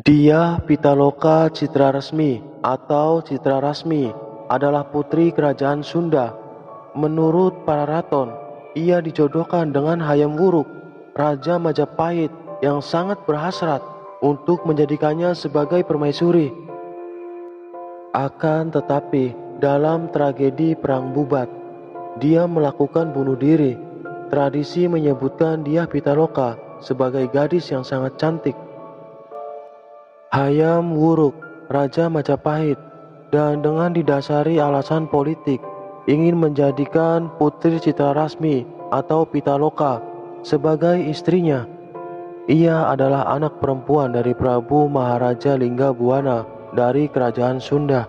Dia Pitaloka Citraresmi atau Citrarasmi adalah putri kerajaan Sunda. Menurut para raton, ia dijodohkan dengan Hayam Wuruk, Raja Majapahit yang sangat berhasrat untuk menjadikannya sebagai permaisuri. Akan tetapi, dalam tragedi Perang Bubat, dia melakukan bunuh diri. Tradisi menyebutkan dia Pitaloka sebagai gadis yang sangat cantik. Hayam Wuruk, Raja Majapahit, dan dengan didasari alasan politik, ingin menjadikan Putri Citrarasmi atau Pitaloka sebagai istrinya. Ia adalah anak perempuan dari Prabu Maharaja Linggabuana dari Kerajaan Sunda.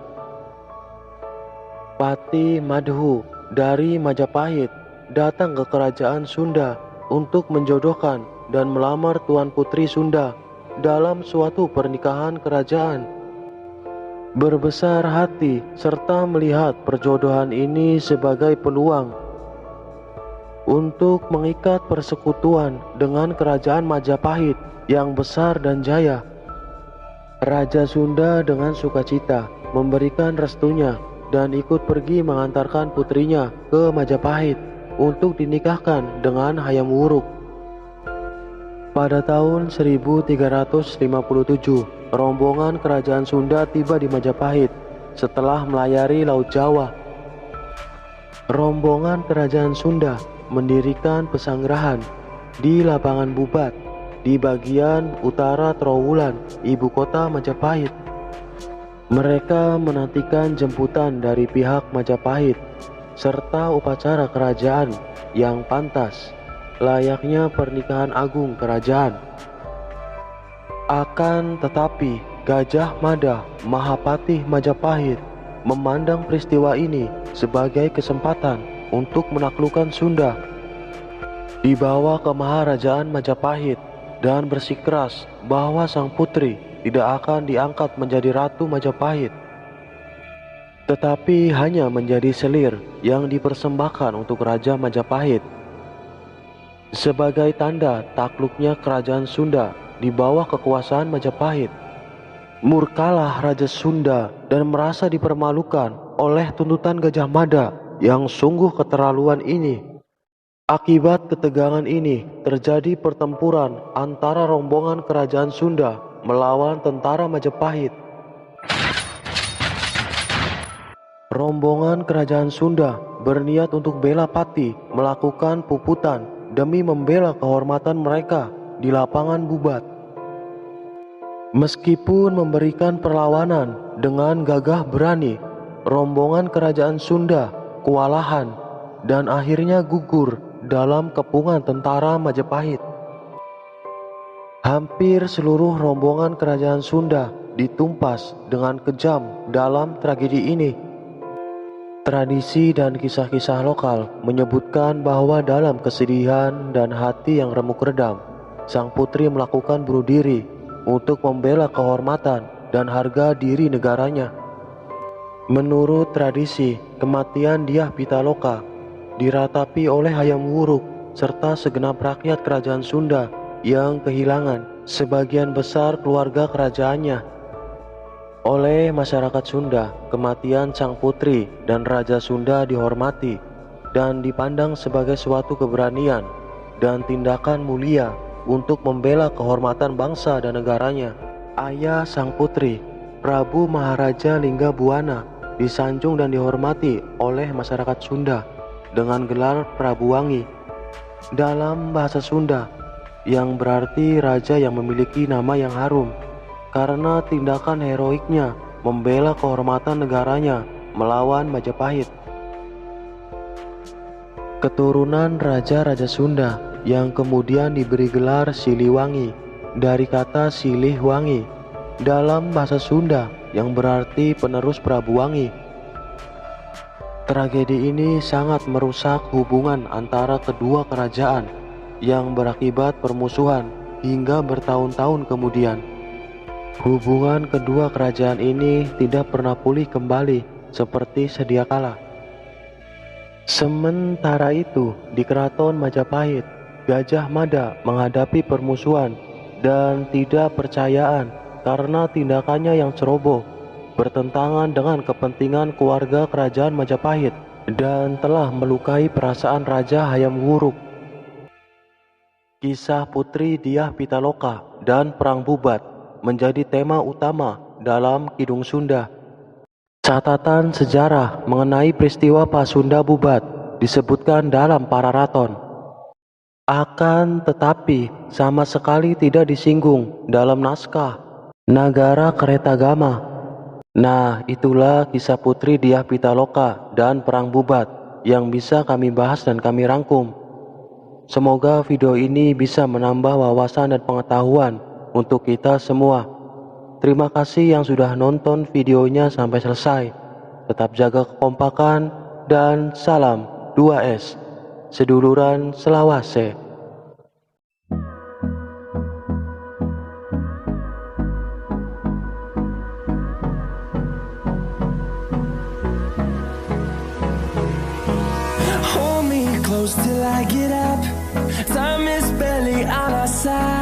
Pati Madhu dari Majapahit datang ke Kerajaan Sunda untuk menjodohkan dan melamar Tuan Putri Sunda dalam suatu pernikahan kerajaan. Berbesar hati serta melihat perjodohan ini sebagai peluang untuk mengikat persekutuan dengan kerajaan Majapahit yang besar dan jaya. Raja Sunda dengan sukacita memberikan restunya dan ikut pergi mengantarkan putrinya ke Majapahit untuk dinikahkan dengan Hayam Wuruk. Pada tahun 1357, rombongan kerajaan Sunda tiba di Majapahit setelah melayari Laut Jawa. Rombongan kerajaan Sunda mendirikan pesanggrahan di Lapangan Bubat di bagian utara Trowulan, ibu kota Majapahit. Mereka menantikan jemputan dari pihak Majapahit serta upacara kerajaan yang pantas, layaknya pernikahan agung kerajaan. Akan tetapi, Gajah Mada, Mahapatih Majapahit, memandang peristiwa ini sebagai kesempatan untuk menaklukkan Sunda. Dibawa ke Maharajaan Majapahit dan bersikeras bahwa sang putri tidak akan diangkat menjadi Ratu Majapahit, tetapi hanya menjadi selir yang dipersembahkan untuk Raja Majapahit. Sebagai tanda takluknya kerajaan Sunda di bawah kekuasaan Majapahit, murkalah Raja Sunda dan merasa dipermalukan oleh tuntutan Gajah Mada yang sungguh keterlaluan ini. Akibat ketegangan ini terjadi pertempuran antara rombongan kerajaan Sunda melawan tentara Majapahit. Rombongan kerajaan Sunda berniat untuk bela Pati melakukan puputan demi membela kehormatan mereka di Lapangan Bubat. Meskipun memberikan perlawanan dengan gagah berani, rombongan kerajaan Sunda kewalahan dan akhirnya gugur dalam kepungan tentara Majapahit. Hampir seluruh rombongan kerajaan Sunda ditumpas dengan kejam dalam tragedi ini. Tradisi dan kisah-kisah lokal menyebutkan bahwa dalam kesedihan dan hati yang remuk redam, sang putri melakukan bunuh diri untuk membela kehormatan dan harga diri negaranya. Menurut tradisi, kematian Dyah Pitaloka diratapi oleh Hayam Wuruk serta segenap rakyat kerajaan Sunda yang kehilangan sebagian besar keluarga kerajaannya. Oleh masyarakat Sunda, kematian sang putri dan Raja Sunda dihormati dan dipandang sebagai suatu keberanian dan tindakan mulia untuk membela kehormatan bangsa dan negaranya. Ayah sang putri, Prabu Maharaja Linggabuana, disanjung dan dihormati oleh masyarakat Sunda dengan gelar Prabu Wangi dalam bahasa Sunda, yang berarti raja yang memiliki nama yang harum, karena tindakan heroiknya membela kehormatan negaranya melawan Majapahit. Keturunan raja-raja Sunda yang kemudian diberi gelar Siliwangi dari kata Silih Wangi dalam bahasa Sunda yang berarti penerus Prabu Wangi. Tragedi ini sangat merusak hubungan antara kedua kerajaan yang berakibat permusuhan hingga bertahun-tahun kemudian. Hubungan kedua kerajaan ini tidak pernah pulih kembali seperti sedia kala. Sementara itu, di Keraton Majapahit, Gajah Mada menghadapi permusuhan dan tidak percayaan karena tindakannya yang ceroboh, bertentangan dengan kepentingan keluarga kerajaan Majapahit, dan telah melukai perasaan Raja Hayam Wuruk. Kisah Putri Dyah Pitaloka dan Perang Bubat menjadi tema utama dalam Kidung Sunda. Catatan sejarah mengenai peristiwa Pasunda Bubat disebutkan dalam Pararaton. Akan tetapi sama sekali tidak disinggung dalam naskah Nagara Keretagama. Nah, itulah kisah Putri Dyah Pitaloka dan Perang Bubat yang bisa kami bahas dan kami rangkum. Semoga video ini bisa menambah wawasan dan pengetahuan untuk kita semua. Terima kasih yang sudah nonton videonya sampai selesai. Tetap jaga kekompakan dan salam 2S. Seduluran Selawase. Hold me close till I get up. Time is barely on our side.